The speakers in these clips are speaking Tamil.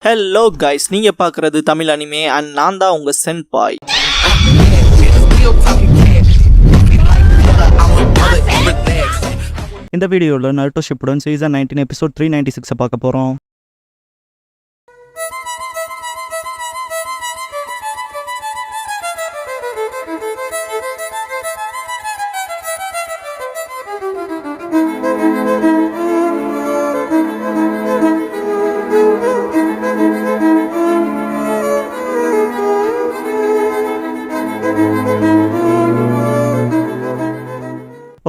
ஹலோ கைஸ், நீங்க பார்க்குறது தமிழ் அனிமே அண்ட் நான் தான் உங்க சென்பாய். இந்த வீடியோவில் நருட்டோ ஷிப்புடன் சீசன் 19 எபிசோட் 396 பார்க்க போகிறோம்.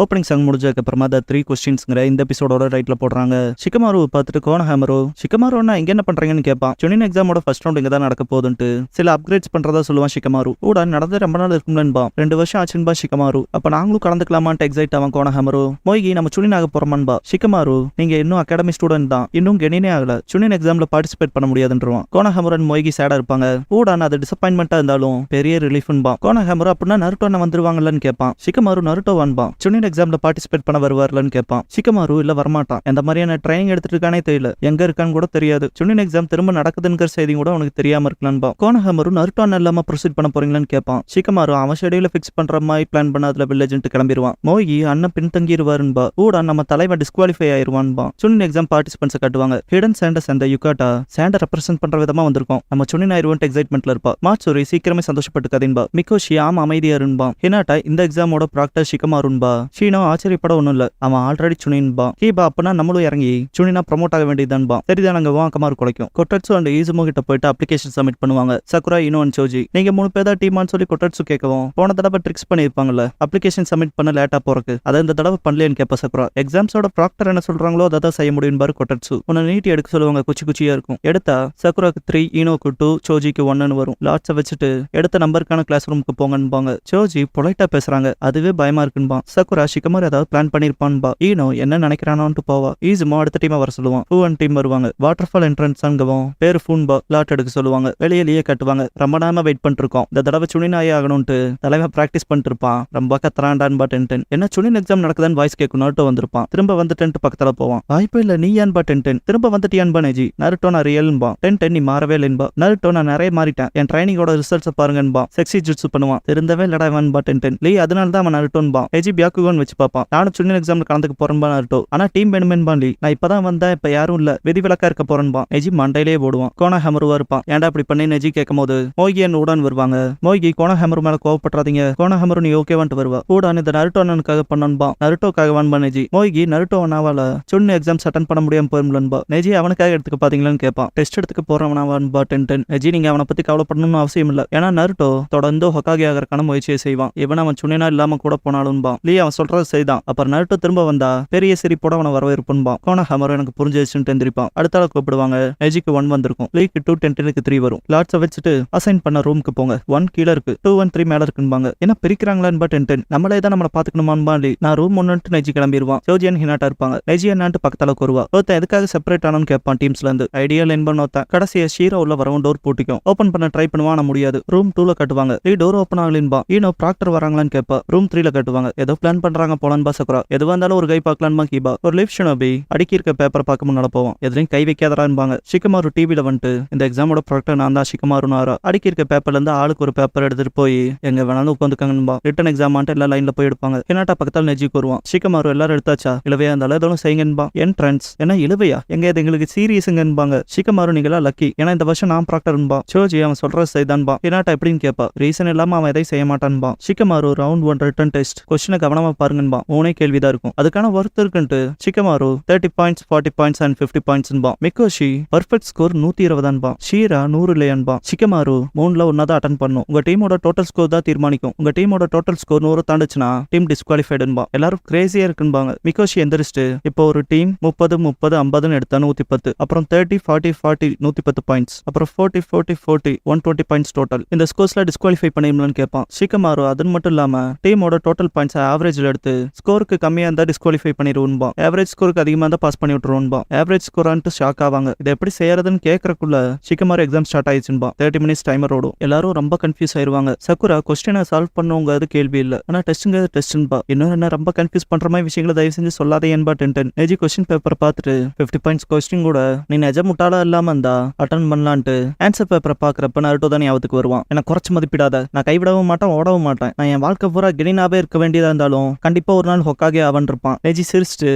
ஓப்பனிங் சாங் முடிஞ்சதுக்கப்புறமா த 3 கொஸ்டின்ஸ்ங்கிற இந்த எபிசோடோட ரைட்ல போடுறாங்க. ஷிகமாரு பார்த்துட்டு கோனஹாமரு ஷிகமாருன்னா இங்க என்ன பண்றீங்கன்னு கேட்பான். ஜுனின் எக்ஸாமோட ஃபர்ஸ்ட் ரவுண்ட் இங்க தான் நடக்க போகுதுன்ட்டு சில அப்கிரேட்ஸ் பண்றதா சொல்லுவான் ஷிகமாரு. கூட நடந்து ரொம்ப நாள் இருக்கும்னுபா, 2 வருஷம் ஆச்சுன்பா ஷிகமாரு. அப்ப நாங்களும் கலந்துக்கலாமான்ட்டு எக்ஸைட் ஆவான் கோனஹாமரு. மொய்கி நம்ம சுனின் ஆக போறோமான்பா. ஷிகமாரு நீங்க இன்னும் அகாடமி ஸ்டூடெண்ட் தான், இன்னும் கெனினே ஆகல, சுனின் எக்ஸாம்ல பார்ட்டிசிபேட் பண்ண முடியாதுன்றான். கோனஹாமரு அண்ட் மொய்கி சேடா இருப்பாங்க. கூட அது டிசப்பாயின்மெண்டா இருந்தாலும் பெரிய ரிலீஃப்ன்பா. கோனஹாமரு அப்படின்னா நருட்டோ வந்துருவாங்கல்லன்னு கேட்பான். ஷிகமாரு நருட்டோ வான்பா சுனின் எக்ஸாம்ல பார்ட்டிசிபேட் பண்ண வருவார்லன்னு கேட்பான். ஷிகமாரு இல்ல வரமாட்டான், எந்த மாதிரியான ட்ரைனிங் எடுத்துட்டு இருக்கானே தெரியல, எங்க இருக்கான்னு கூட தெரியாது, சுனின் எக்ஸாம் திரும்ப நடக்குதுங்கிற செய்தி கூட உனக்கு தெரியாம இருக்கலான்பா. கோனஹாமரு நருட்டோ இல்லாம ப்ரொசீட் பண்ண போறீங்களான்னு கேட்பான். ஷிகமாரு அவன் ஷெடியூல ஃபிக்ஸ் பண்ற மாதிரி பிளான் பண்ண அதுல வில்லேஜ்ட்டு கிளம்பிடுவான். மோகி அண்ணன் பின்தங்கிடுவாருன்பா. கூட நம்ம தலைவன் டிஸ்குவாலிஃபை ஆயிருவான்பா. சுனின் எக்ஸாம் பார்ட்டிசிபென்ட்ஸ் காட்டுவாங்க. ஹிடன் சாண்டர்ஸ் அந்த யுகாட்டா சாண்டை ரெப்ரசென்ட் பண்ற விதமா வந்திருக்கும். நம்ம சுனின் ஆயிருவோம் எக்ஸைட்மெண்ட்ல இருப்பா. மாட்சுரி சீக்கிரமே சந்தோஷப்பட்டுக்காதீன்பா. மிகோஷி ஆமா அமைதியா இருன்பா. ஹினாட்டா இந்த எக்ஸாமோட ப்ராக்டர் ஷிகமாருன்பா. ஷீனோ ஆச்சரியப்பட ஒண்ணும் இல்ல, அவன் ஆல்ரெடி சுனின்பா. கீபா அப்பனா நம்மளும் இறங்கி சுனினா ப்ரமோட் ஆக வேண்டியதுதான்பா. சரிதான், நாங்க வாக்கமாரு குலைக்கும். கொட்டட்சு அண்ட் ஈசுமோ கிட்ட போயிட்டு அப்ளிகேஷன் சப்மிட் பண்ணுவாங்க. சக்குரா இனோ அண்ட் சோஜி நீங்க 3 பேர் தான் டீமான்னு சொல்லி கொட்டட்சு கேட்கவும், போன தடவை ட்ரிக்ஸ் பண்ணிருப்பாங்கல்ல அப்ளிகேஷன் சப்மிட் பண்ண லேட்டா போறக்கு, அதை இந்த தடவை பண்ணலேன்னு கேட்பா சக்குரா. எக்ஸாம்ஸோட ப்ராக்டர் என்ன சொல்றாங்களோ அதை தான் செய்ய முடியும் பாரு கொட்டட்சு. உன்னை நீட்டி எடுக்க சொல்லுவாங்க, குச்சி குச்சியா இருக்கும். எடுத்தா சக்குராக்கு 3, ஈனோக்கு 2, சோஜிக்கு 1 வரும். லாட்ஸை வச்சுட்டு எடுத்த நம்பருக்கான கிளாஸ் ரூமுக்கு போங்கன்பாங்க. சோஜி பொலைட்டா பேசுறாங்க, அதுவே பயமா இருக்குன்பா. சக்குரா ஷிகமாரு ஏதாவது பிளான் பண்ணிருப்பான்பா. ஈனோ என்ன நினைக்கிறானோன்ட்டு போவா. ஈசுமோ அடுத்த டீமா வர சொல்லுவான். ஃபூ அண்ட் டீம் வருவாங்க. வாட்டர் ஃபால் என்ட்ரன்ஸ் அங்கவும் பேரு ஃபூன்பா லாட் எடுக்க சொல்லுவாங்க. வெளியிலேயே கட்டுவாங்க. ரொம்ப நேரமா வெயிட் பண்ணிட்டு இருக்கோம், இந்த தடவை சுனின் ஆகி ஆகணும்ட்டு தலைவன் பிராக்டிஸ் பண்ணிட்டு இருப்பான். ரொம்ப கத்துறான்டான்பா. 10 என்ன சுனின் எக்ஸாம் நடக்குதான்னு வாய்ஸ் கேட்கும். நருட்டோ வந்திருப்பான். திரும்ப வந்து 10 பக்கத்துல போவான். வாய்ப்பு இல்ல, நீ ஏன்பா 10 திரும்ப வந்துட்டியான்பா. நெஜி நருட்டோ நான் ரியல்பா. 10 நீ மாறவே இல்லைன்பா. நருட்டோ நான் நிறைய மாறிட்டேன், என் ட்ரைனிங்கோட ரிசல்ட்ஸ் பாருங்கன்பா. செக்ஸி ஜுட்ஸு பண்ணுவான். திருந்தவே லடாவன்பா 10 லீ. அதனால தான் அவன் நருட்டோன்பா. நெஜி பியாக்குகோன் வச்சு பார்ப்பான். நானும் சுனின் எக்ஸாம்ல கலந்துக்க போறேன்பா நருட்டோ. ஆனா டீம் வேணுமேன்பா. லீ நான் இப்பதான் வந்தா, இப்ப யாரும் இல்ல, விதிவிலக்கா இருக்க போறேன்பா. நெஜி மண்டையிலே போடுவான். கோனஹாமருவா இருப்பான். ஏன்டா அப்படி பண்ணி நெஜி கேட்கும் போது மோகியன் உடன் வருவாங்க. மோகி கோனஹாமரு மேல கோவப்படாதீங்க, கோனஹாமரு நீ ஓகேவான்ட்டு வருவா. உடன் இந்த நருட்டோ அண்ணனுக்காக பண்ணன்பா, நருட்டோக்காக வான்பா. நெஜி மோகி நருட்டோ அண்ணாவால சுன்னு எக்ஸாம்ஸ் அட்டன் பண்ண முடியாம போயிரும்பா. நெஜி அவனுக்காக எடுத்துக்க பாத்தீங்களான்னு கேட்பான். டெஸ்ட் எடுத்துக்க போறவனாவான்பா 10. நெஜி நீங்க அவனை பத்தி கவலைப்படணும்னு அவசியம் இல்ல, ஏன்னா நருட்டோ தொடர்ந்து ஹொகாகி ஆகிறக்கான முயற்சியை செய்வான். இவன் அவன் சுனினா இல்லாம கூட போனாலும்பா. லீ அவன் சொல்றது செய்தான். அப்புறம் நருட்டோ திரும்ப வந்தா பெரிய சிரிப்போட அவனை வரவேற்பா. கோனஹாமரு எனக்கு புரிஞ்சிச்சுன்னு தெரிஞ்சிருப்பான். அடுத்த ஆளை கூப்பிடுவாங்க. நெஜிக்கு 1 வந்திருக்கும். லீக்கு 2, 10க்கு 3 வரும். லாட்ஸை வச்சுட்டு அசைன் பண்ண ரூமுக்கு போங்க. 1 கீழே இருக்கு, 2 and 3 மேல இருக்குன்பாங்க. என்ன பிரிக்கிறாங்களான்பா 10 நம்மளே தான் நம்மளை பாத்துக்கணுமான்பா. லீ நான் ரூம் 1 நெஜி கிளம்பிடுவான். சோஜியன் ஹினாட்டா இருப்பாங்க. நெஜி என்னான்ட்டு பக்கத்தால வருவா. ஒருத்தன் எதுக்காக செப்பரேட் ஆனு கேட்பான் டீம்ஸ்ல இருந்து. ஐடியல் என்பன் ஒருத்தன். கடைசியா ஷீரோ உள்ள வரவும் டோர் போட்டிக்கும். ஓபன் பண்ண ட்ரை பண்ணுவான், ஆனா முடியாது. ரூம் 2ல கட்டுவாங்க. லீ டோர் ஓபன் ஆகலின்பா. ஈனோ ப்ராக்டர் வராங்களான்னு கேட்பா. ரூம் 3ல கட்டுவாங்க. ஏதோ பிளான் பண்றாங்க போலான்பா சக்குரா. எதுவா இருந்தாலும் ஒரு கை பார்க்கலான்பா. கீபா ஒரு லிஃப்ட் ஷினோபி அடிக்கி இருக்க பேப்பர் பார்க்க முன்னால போவோம். எதுலையும் கை வைக்காதரான்பாங்க. ஷிகமாரு டிவில வந்துட்டு இந்த எக்ஸாமோட ப்ராக்டர் நான் தான் ஷிகமாருன்னு ஆறா. அடிக்கி இருக்க பேப்பர்ல இருந்து ஆளுக்கு ஒரு பேப்பர் எடுத்துட்டு போய் எங்க வேணாலும் உட்காந்துக்காங்கன்பா. ரிட்டன் எக்ஸாம் எல்லா லைன்ல போய் எடுப்பாங்க. ஹினாட்டா பக்கத்தால் நெஜிக்கு வருவான். ஷிகமாரு எல்லாரும் எடுத்தாச்சா? இளவையா இருந்தாலும் எதுவும் செய்யுங்கன்பா. என்ட்ரன்ஸ் என்ன இளவையா? எங்க இது எங்களுக்கு சீரியஸுங்கன்பாங்க. ஷிகமாரு நீங்களா லக்கி, ஏன்னா இந்த வருஷம் நான் ப்ராக்டர்ன்பா. சோஜி அவன் சொல்றது செய்தான்பா. ஹினாட்டா எப்படின்னு கேட்பா. ரீசன் இல்லாம அவன் எதை செய்ய மாட்டான்பா. ஷிகமாரு ரவுண்ட் 1 ரிட்டன் டெஸ்ட் கொஸ்டினை கவனமா பாருங்கன்பா. 3 கேள்விதான் இருக்கும், அதுக்கான ஒர்த் இருக்குன்ட்டு ஷிகமாரு 30 பாயிண்ட்ஸ் 40 பாயிண்ட்ஸ் அண்ட் 50 பாயிண்ட்ஸ்ன்பா. மிகோஷி பர்ஃபெக்ட் ஸ்கோர் 120 ஷீரா 100 இல்லையான்பா. ஷிகமாரு 3ல 1 தான் அட்டன் பண்ணும். உங்க டீமோட டோட்டல் ஸ்கோர் தான் தீர்மானிக்கும். உங்க டீமோட டோட்டல் ஸ்கோர் 100 தாண்டுச்சுன்னா டீம் டிஸ்குவாலிஃபைடுன்பா. எல்லாரும் கிரேசியா இருக்குன்பாங்க. மிகோஷி எந்திரிச்சிட்டு இப்போ ஒரு டீம் 30 30 50 எடுத்தா 110, அப்புறம் 30 40 40 110 பாயிண்ட்ஸ், அப்புறம் 40 40 40 120 பாயிண்ட்ஸ் டோட்டல். இந்த ஸ்கோர்ஸ்ல டிஸ்குவாலிஃபை பண்ணிடலாம்னு கேட்பான். ஷிகமாரு அது மட்டும் இல்லாம டீமோட டோட்டல் பாயிண்ட்ஸ் ஆவரேஜ்ல எடுத்து ஸ்கோருக்கு கம்மியா இருந்தா டிஸ்குவாலிஃபை பண்ணிடுவோன்பா. ஆவரேஜ் ஸ்கோருக்கு அதிகமா இருந்தா பாஸ் பண்ணி விட்டுருவோன்பா. ஆவரேஜ் ஸ்கோரான்ட்டு ஷாக் ஆவாங்க. இதை எப்படி செய்யறதுன்னு கேட்கறக்குள்ள ஷிகமாரு எக்ஸாம் ஸ்டார்ட் ஆயிடுச்சுன்பா. 30 மினிட்ஸ் டைமர் ஓடும். எல்லாரும் ரொம்ப கன்ஃபியூஸ் ஆயிருவாங்க. சக்குரா கொஸ்டினை சால்வ் பண்ணுங்க, அது கேள்வி இல்ல, ஆனா டெஸ்ட்டுங்க டெஸ்ட்ன்பா. இன்னும் என்ன ரொம்ப கன்ஃபியூஸ் பண்ற மாதிரி விஷயங்களை தயவு செஞ்சு சொல்லாதே என்பா. 10 நேஜி கொஸ்டின் பேப்பர் பார்த்துட்டு 50 பாயிண்ட்ஸ் கொஸ்டின் கூட நீ நிஜ முட்டாளா இல்லாம இருந்தா அட்டன் பண்ணலான்ட்டு ஆன்சர் பேப்பரை பாக்குறப்ப நருட்டோ தான் ஞாபகத்துக்கு வருவான். எனக்கு குறைச்சு மதிப்பிடாத, நான் கைவிடவும் மாட்டேன், ஓடவும் மாட்டேன். நான் என் வாழ்க்கை பூரா கெனினாவே இருக்க வேண்டியதா இருந்தாலும் கண்டிப்பா ஒரு நாள் ஹொக்காகே ஆவன் இருப்பான். நேஜி சிரிச்சுட்டு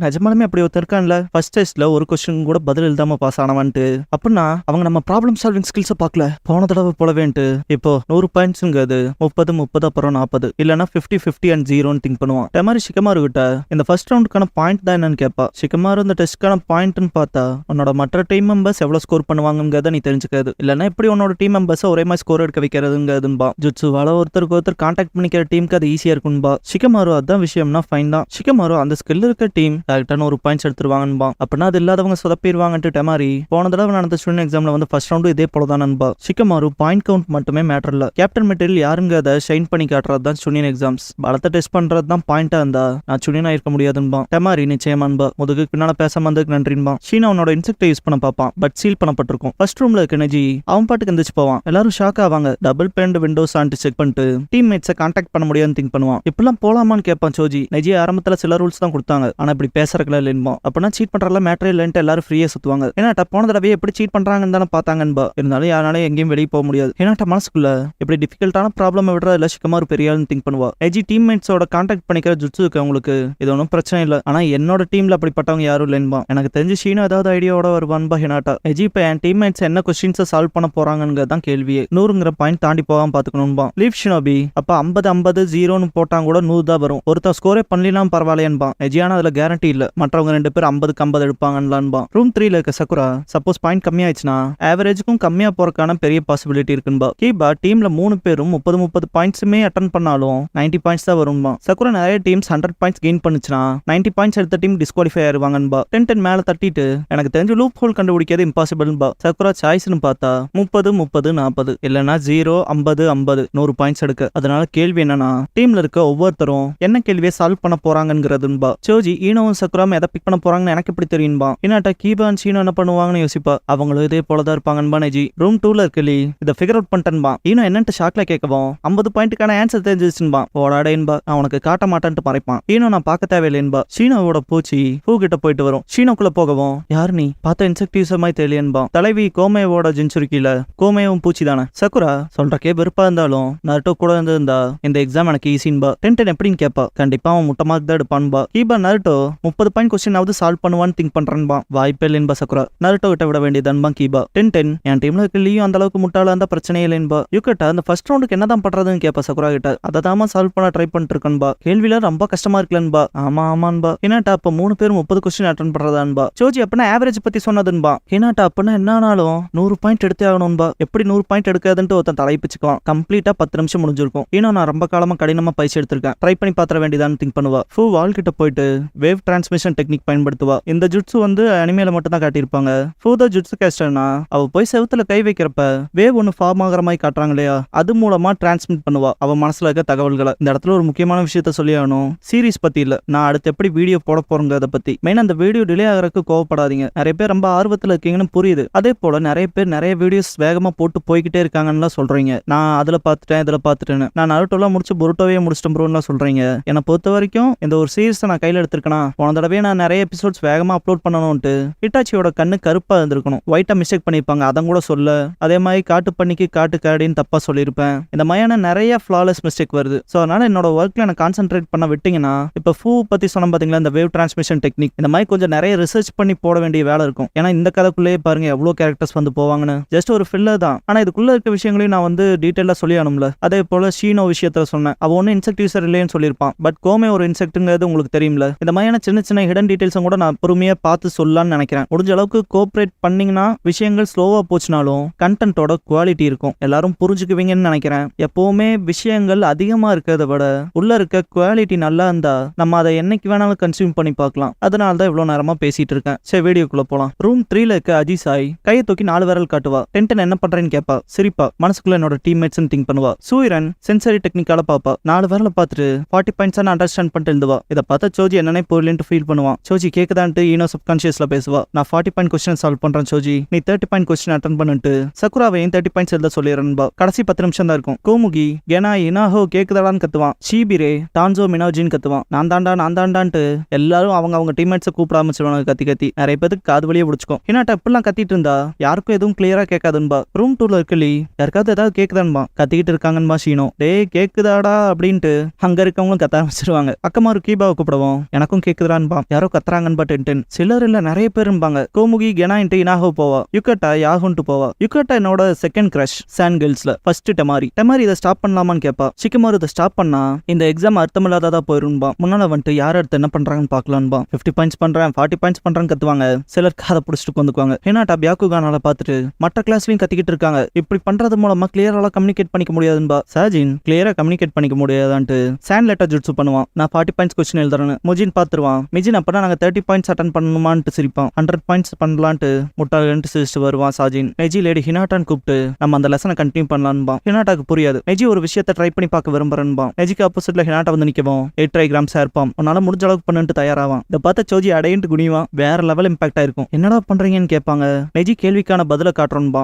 நிஜமாலுமே அப்படி ஒருத்தர் இருக்கான்ல, ஃபர்ஸ்ட் டெஸ்ட்ல ஒரு கொஸ்டின் கூட பதில் எழுதாம பாஸ் ஆனவன்ட்டு. அப்படின்னா அவங்க நம்ம ப்ராப்ளம் சால்விங் ஸ்கில்ஸை பார்க்கல, போன தடவை போலவேன்ட்டு. இப்போ 100 பாயிண்ட்ஸுங்கிறது 30 30 அப்புறம் 40 இல்லனா 50 அண்ட் 0ன்னு திங்க் பண்ணுவான். டெமாரி ஷிகமாரு கிட்ட இந்த ஃபர்ஸ்ட் ரவுண்டுக்கான பாயிண்ட் தான் என்னன்னு கேட்பா. ஷிகமாரு இந்த டெஸ்ட்கான பாயிண்ட்னு பார்த்தா உன்னோட மற்ற டீம் மெம்பர்ஸ் எவ்வளவு ஸ்கோர் பண்ணுவாங்கிறத நீ தெரிஞ்சுக்காது, இல்லனா எப்படி உன்னோட டீம் மெம்பர்ஸ் ஒரே மாதிரி ஸ்கோர் எடுக்க வைக்கிறதுங்கிறதுன்பா. ஜுட்சுவால ஒருத்தருக்கு ஒருத்தர் கான்டாக்ட் பண்ணிக்கிற டீமுக்கு அது ஈஸியா இருக்கும்பா. ஷிகமாரு அதான் விஷயம்னா ஃபைன் தான். ஷிகமாரு அந்த ஸ்கில் இருக்க டீம் கரெக்டான ஒரு பாயிண்ட்ஸ் எடுத்துருவாங்கன்பா. அப்படின்னா அது இல்லாதவங்க சொதப்பிடுவாங்கன்ட்டு டெமாரி போன தடவை நடந்த ஸ்டூடெண்ட் எக்ஸாம்ல வந்து ஃபர்ஸ்ட் ரவுண்டு இதே போலதான் நண்பா. ஷிகமாரு பாயிண்ட் கவுண்ட் மட்டுமே மேட்டர் இல்ல, கேப்டன் மெட்டீரியல் யாருங்க அதை ஷைன் பண்ணி காட்டுறது தான் ஸ்டூடெண்ட் எக்ஸாம்ஸ். பலத்தை டெஸ்ட் பண்றது தான் பாயிண்டா இருந்தா நான் ஸ்டூடெண்டா இருக்க முடியாதுன்பா. டெமாரி நிச்சயமான்பா. முதுகு பின்னால பேசாம வந்ததுக்கு நன்றின்பா. ஷீனா அவனோட இன்செக்டை யூஸ் பண்ண பார்ப்பான், பட் சீல் பண்ணப்பட்டிருக்கும். ஃபர்ஸ்ட் ரூம்ல இருக்க நெஜி அவன் பாட்டுக்கு எந்திரிச்சு போவான். எல்லாரும் ஷாக் ஆவாங்க. Double pane windows and check பண்ணிட்டு டீம்மேட்ஸை கான்டாக்ட் பண்ண முடியாதுன்னு திங்க் பண்ணுவான். இப்பெல்லாம் போலாமான்னு கேட்பான் சோஜி. நெஜி ஆரம்பத்துல சில ரூல்ஸ் தான் கொடுத்தாங்க, ஆனா இப்படி பேசுறதுல இல்லைன்பா. அப்படின்னா சீட் பண்றதுல மேட்டரே இல்லைன்ட்டு எல்லாரும் ஃப்ரீயா சுத்துவாங்க. ஏன்னாட்டா போன தடவை எப்படி சீட் பண்றாங்கன்னு தானே பார்த்தாங்கன்பா. இருந்தாலும் யாராலையும் எங்கேயும் வெளியே போக முடியாது. ஏன்னாட்டா மனசுக்குள்ள இப்படி டிஃபிகல்ட்டான ப்ராப்ளம் விடுறதுல ஷிகமாரு பெரிய ஆள்னு திங்க் பண்ணுவா. நெஜி டீம்மேட்ஸோட கான்டாக்ட் பண்ணிக்கிற ஜுட்சு அவங்களுக்கு இது ஒன்றும் பிரச்சனை இல்லை, ஆனா என்னோட டீம்ல அப்படிப்பட்டவங்க யாரும் இல்லைன்பா. எனக்கு தெரிஞ்சு ஷீனா ஏதாவது ஐடியாவோட வருவான்பா. ஹினாட்டா நெஜி இப்ப என் டீம்மேட்ஸ் என்ன கொஸ்டின்ஸை சால்வ் பண்ண போறாங்கிறது தான் கேள்வியே. 100ங்கிற பாயிண்ட் தாண்டி போகாம பாத்துக்கணும்பா. லீவ் ஷினோபி அப்ப 50 50 0ன்னு போட்டாங்க கூட 100 தான் வரும். ஒருத்தர் ஸ்கோரே பண்ணலாம் பரவாயில்லையன்பா. நெஜியான அதுல கேரண்டி இல்ல, மற்றவங்க 2 பேர் 50க்கு 50 எடுப்பாங்கன்னுலான்பா. ரூம் 3ல இருக்க சக்குரா சப்போஸ் பாயிண்ட் கம்மியாயிடுச்சுன்னா ஆவரேஜுக்கும் கம்மியா போறதுக்கான பெரிய பாசிபிலிட்டி இருக்குன்பா. கீபா டீம்ல 3 பேரும் 30 பாயிண்ட்ஸுமே அட்டன் பண்ணாலும் 90 பாயிண்ட்ஸ் தான் வரும்பா. சக்குரா நிறைய டீம்ஸ் 100 பாயிண்ட்ஸ் கெயின் பண்ணுச்சுன்னா 90 பாயிண்ட்ஸ் எடுத்த டீம் டிஸ்குவாலிஃபை ஆயிருவாங்கன்பா. 10 மேல தட்டிட்டு எனக்கு தெரிஞ்சு லூப் ஹோல் கண்டுபிடிக்கிறது இம்பாசிபிள்பா. சக்குரா சாய்ஸ்னு பார்த்தா 30 30 40 இல்லனா 0 50 50 100 பாயிண்ட்ஸ் எடுக்க. அதனால கேள்வி என்னன்னா டீம்ல இருக்க ஒவ்வொருத்தரும் என்ன கேள்வியை சால்வ் பண்ண போறாங்கிறதுன்பா. சோஜி ஈனோவும் சக்குராவும் எதை பிக் பண்ண போறாங்கன்னு எனக்கு எப்படி தெரியும்பா. இன்னாட்டா கீபா அண்ட் ஷீனோ என்ன பண்ணுவாங்கன்னு யோசிப்பா. அவங்களும் இதே போலதான் இருப்பாங்கன்பா. நெஜி ரூம் 2ல இருக்கலி இதை ஃபிகர் அவுட் பண்ணிட்டேன்பா. ஈனோ என்னன்ட்டு ஷாக்ல கேட்கவும் 50 பாயிண்ட்டுக்கான ஆன்சர் தெரிஞ்சிச்சுன்பா. ஓடாடேன்பா நான் உனக்கு காட்ட மாட்டேன்ட்டு மறைப்பான். ஈனோ நான் பார்க்க தேவையில்லைன்பா. ஷீனோவோட பூச்சி பூ கிட்ட போயிட்டு வரும். ஷீனோக்குள்ள போகவும் யாரு நீ பார்த்த இன்செக்டிவ்ஸ் மாதிரி தெரியன்பா. தலைவி கோமேவோட ஜின்சுருக்கில கோமேவும் பூச்சி தானே. சக்குரா சொல்றக்கே வெறுப்பா இருந்தாலும் நருட்டோ கூட இருந்திருந்தா இந்த எக்ஸாம் எனக்கு ஈஸின்பா. 10 எப்படின்னு கேட்பா. கண்டிப்பா அவன் முட்டை மார்க் தான் எடுப்பான்பா. கீபா நருட்டோ 30 பாயிண்ட் கொஸ்டின் ஆவது சால்வ் பண்ணுவான்னு திங்க் பண்றான்பா. வாய்ப்பே இல்லைன்பா சக்குரா. நருட்டோ கிட்ட விட வேண்டியதான்பா கீபா. 10 என் டீம்ல இருக்க லீயும் அந்த அளவுக்கு முட்டாளா இருந்தா பிரச்சனையே இல்லைன்பா. யூகிட்ட அந்த ஃபர்ஸ்ட் ரவுண்டுக்கு என்னதான் பண்றதுன்னு கேட்பா சக்குரா கிட்ட. அதை தாமா சால்வ் பண்ண ட்ரை பண்ணிட்டு இருக்கன்பா. கேள்வியில ரொம்ப கஷ்டமா இருக்கலன்பா. ஆமா ஆமான்பா. ஹினாட்டா அப்ப 3 பேர் 30 கொஸ்டின் அட்டன் பண்றதான்பா. சோஜி அப்படின்னா ஆவரேஜ் பத்தி சொன்னதுன்பா. ஹினாட்டா அப்படின்னா என்னானாலும் 100 பாயிண்ட் எடுத்தே ஆகணும்பா. எப்படி 100 பாயிண்ட் எடுக்காதுன்ட்டு ஒருத்தன் தலைப்பிச்சுக்குவான். கம்ப்ளீட்டா 10 நிமிஷம் முடிஞ்சிருக்கும். இன்னும் நான் ரொம்ப காலமா கடினமா பயிற்சி எடுத்திருக்கேன், ட்ரை பண்ணி பாத்திர வேண்டியதான்னு திங்க் பண்ணுவா. ஃபூ வால் கிட்ட போயிட்டு வேவ் டிரான்ஸ்மிஷன் டெக்னிக் பயன்படுத்துவா. இந்த ஜுட்ஸு வந்து அனிமேல மட்டும் தான் காட்டியிருப்பாங்க. ஃபூ த ஜுட்ஸு கேஸ்டர்னா அவ போய் செவுத்துல கை வைக்கிறப்ப வேவ் ஒன்னு ஃபார்ம் ஆகிற மாதிரி காட்டுறாங்க இல்லையா, அது மூலமா டிரான்ஸ்மிட் பண்ணுவா அவ மனசுல இருக்க தகவல்களை. இந்த இடத்துல ஒரு முக்கியமான விஷயத்த சொல்லி ஆகணும். சீரிஸ் பத்தி இல்ல, நான் அடுத்து எப்படி வீடியோ போட போறோங்கிறத பத்தி. மெயின் அந்த வீடியோ டிலே ஆகிறதுக்கு கோவப்படாதீங்க. நிறைய பேர் ரொம்ப ஆர்வத்துல இருக்கீங்கன்னு புரியுது. அதே போல நிறைய பேர் நிறைய வீடியோஸ் வேகமா போட்டு போய்கிட்டே இருக்காங்கன்னு சொல்றீங்க. நான் அதுல பாத்துட்டேன் இதுல பாத்துட்டேன்னு. நான் நருட்டோலாம் முடிச்சு பொருட்டோவே முடிச்சிட்டேன் ப்ரோன்னு சொல்றீங்க. என்னை பொறுத்த வரைக்கும் இந்த ஒரு சீரிஸ் நான் கையில எடுத்திருக்கேனா, போன தடவை நான் நிறைய எபிசோட்ஸ் வேகமா அப்லோட் பண்ணணும்ட்டு ஹிட்டாச்சியோட கண்ணு கருப்பா இருந்திருக்கணும், ஒயிட்டா மிஸ்டேக் பண்ணிருப்பாங்க, அதை கூட சொல்ல. அதே மாதிரி காட்டு பண்ணிக்கு காட்டு காடின்னு தப்பா சொல்லியிருப்பேன். இந்த மாதிரியான நிறைய ஃபிளாலெஸ் மிஸ்டேக் வருது. ஸோ அதனால என்னோட ஒர்க்ல எனக்கு கான்சென்ட்ரேட் பண்ண விட்டீங்கன்னா, இப்போ ஃபூ பத்தி சொன்ன பாத்தீங்களா இந்த வேவ் டிரான்ஸ்மிஷன் டெக்னிக், இந்த மாதிரி கொஞ்சம் நிறைய ரிசர்ச் பண்ணி போட வேண்டிய வேலை இருக்கும். ஏன்னா இந்த கதைக்குள்ளேயே பாருங்க எவ்வளவு கேரக்டர்ஸ் வந்து போவாங்கன்னு. ஜஸ்ட் ஒரு ஃபில்லர் தான், ஆனா இதுக்குள்ள இருக்க விஷயங்களையும் நான் வந்து டீட்டெயிலா சொல்லி ஆனும்ல. அதே போல ஷீனோ விஷயத்துல சொன்னேன், அவ ஒன்னும் இன்செக்டிவ்ஸர் இல்லைன்னு சொல்லியிருப்பான். பட் கோமே ஒரு இன்செக்ட்ங்கிறது உங்களுக்கு தெரியும்ல. இந்த மாதிரியான சின்ன சின்ன ஹிடன் டீடைல்ஸும் கூட நான் பொறுமையா பார்த்து சொல்லலாம்னு நினைக்கிறேன். முடிஞ்ச அளவுக்கு கோஆப்ரேட் பண்ணீங்கன்னா விஷயங்கள் ஸ்லோவா போச்சுனாலும் கண்டென்ட்டோட குவாலிட்டி இருக்கும், எல்லாரும் புரிஞ்சுக்குவீங்கன்னு நினைக்கிறேன். எப்பவுமே விஷயங்கள் அதிகமா இருக்கிறத விட உள்ள இருக்க குவாலிட்டி நல்லா இருந்தா நம்ம அதை என்னைக்கு வேணாலும் கன்சியூம் பண்ணி பார்க்கலாம். அதனால தான் இவ்வளவு நேரமா பேசிட்டு இருக்கேன். சரி வீடியோக்குள்ள போலாம். ரூம் 3ல இருக்க அஜிசாய் கையை தூக்கி 4 விரல் காட்டுவா. 10 என்ன பண்றேன்னு கேட்பா. சிரிப்பா. மனசுக்குள்ள என்னோட டீம்மேட்ஸ் திங்க் பண்ணுவா. சூரன் சென்சரி டெக்னிக்கால பாப்பா. 4 விரல பார்த்துட்டு 40 பாயிண்ட்ஸ் அண்டர்ஸ்டாண்ட் பண்ணிட்டு இருந்துவா. இதை பார்த்தா சோஜி என்னன்னே புரியலன்ட்டு ஃபீல் பண்ணுவான். சோஜி கேக்குதான்ட்டு ஈனோ சப்கான்ஷியஸ்ல பேசுவா. நான் 40 பாயிண்ட் கொஸ்டின் சால்வ் பண்றேன் சோஜி, நீ 30 பாயிண்ட் கொஸ்டின் அட்டன் பண்ணிட்டு சக்குராவையும் 30 பாயிண்ட்ஸ் எழுத சொல்லிடுறா. கடைசி 10 நிமிஷம் தான் இருக்கும். கோமுகி கெனா இனாஹோ கேக்குதாடான்னு கத்துவான். ஷீபிரே டான்சோ மினோஜின்னு கத்துவான். நான் தாண்டான்ட்டு எல்லாரும் அவங்க டீம்மேட்ஸை கூப்பிட ஆரம்பிச்சிருவாங்க கத்தி கத்தி. நிறைய பேருக்கு காது வழியே பிடிச்சிக்கும். ஹினாட்டா இப்பெல்லாம் கத்திட்டு இருந்தா யாருக்கும் எதுவும் கிளியரா கேட்காதுன்பா. ரூம் 2ல இருக்கலி யாருக்காவது ஏதாவது கேக்குதான்பா. கத்திக்கிட்டு இருக்காங்கன்பா ஷீனோ. டேய் கேக்குதாடா அப்படின்ட்டு அங்க இருக்கவங்களும் கத்த ஆரம்பிச்சிருவாங்க. அக்கமாரு கீபாவை கூப்பிடுவோம். எனக்கும் கேக்குதான்பா. யாரோ கத்துறாங்கன்பா. டென்டென் சிலர் இல்ல நிறைய பேர் இருப்பாங்க. கோமுகி கெனாயின்ட்டு இனாஹோ போவா. யுகட்டா யாகுன்ட்டு போவா. யுகட்டா என்னோட செகண்ட் கிரஷ் சான் கேர்ள்ஸ்ல. ஃபர்ஸ்ட் டெமாரி இதை ஸ்டாப் பண்ணலாமான்னு கேப்பா. ஷிகமாரு இதை ஸ்டாப் பண்ணா இந்த எக்ஸாம் அர்த்தமில்லாததா போயிரும்பா. முன்னால வந்துட்டு யார் அடுத்து என்ன பண்றாங்கன்னு பாக்கலான்பா. 50 பாயிண்ட்ஸ் பண்றேன் 40 பாயிண்ட்ஸ் பண்றேன்னு கத்துவாங்க. சிலர் காதை பிடிச்சிட்டு வந்துக்குவாங்க. ஹினாட்டா பியாக்குகானால பார்த்துட்டு மற்ற கிளாஸ்லயும் கத்திக்கிட்டு இருக்காங்க. இப்படி பண்றது மூலமா கிளியரா கம்யூனிகேட் பண்ணிக்க முடியாதுன்பா. சாஜின் கிளியரா கம்யூனிகேட் பண்ணிக்க முடியாதான்ட்டு சான் லெட்டர் ஜுட்சு பண்ணுவான். நான் 40 பாயிண்ட்ஸ் கொஸ்டின் எழுதுறேன்னு முஜின் பாத்துருவான். மிஜின் அப்பதான் நாங்க 30 பாயிண்ட்ஸ் அட்டன் பண்ணணுமான்ட்டு சிரிப்பான். 100 பாயிண்ட்ஸ் பண்ணலான்ட்டு முட்டாள்ட்டு சிரிச்சுட்டு வருவான் சாஜின். மெஜி லேடி ஹினாட்டான்னு கூப்பிட்டு நம்ம அந்த லெசனை கண்டினியூ பண்ணலான்பா. ஹினாட்டாக்கு புரியாது. மெஜி ஒரு விஷயத்தை ட்ரை பண்ணி பார்க்க விரும்புறேன்பா. மெஜிக்கு ஆப்போசிட்ல ஹினாட்டா வந்து நிற்கவும் 8 ட்ரைகிராம்ஸ் இருப்பான். உன்னால முடிஞ்ச அளவுக்கு பண்ணுட்டு தயாராவான். இதை பார்த்த சோஜி அடையிட்டு குனிவான். வேற லெவல் இம்பாக்ட் ஆயிருக்கும். என்னடா பண்றீங்கன்னு கேட்பாங்க. மெஜி கேள்விக்கான பதில காட்டுறோன்பா.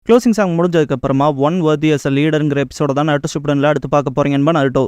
க்ளோசிங் சாங் முடிஞ்சதுக்கு அப்புறமா ஒன் வர்தி அஸ் அ லீடருங்கிற எபிசோட தான் நருட்டோ ஷிப்புடன்ல அடுத்து பார்க்க போறீங்க. நருட்டோ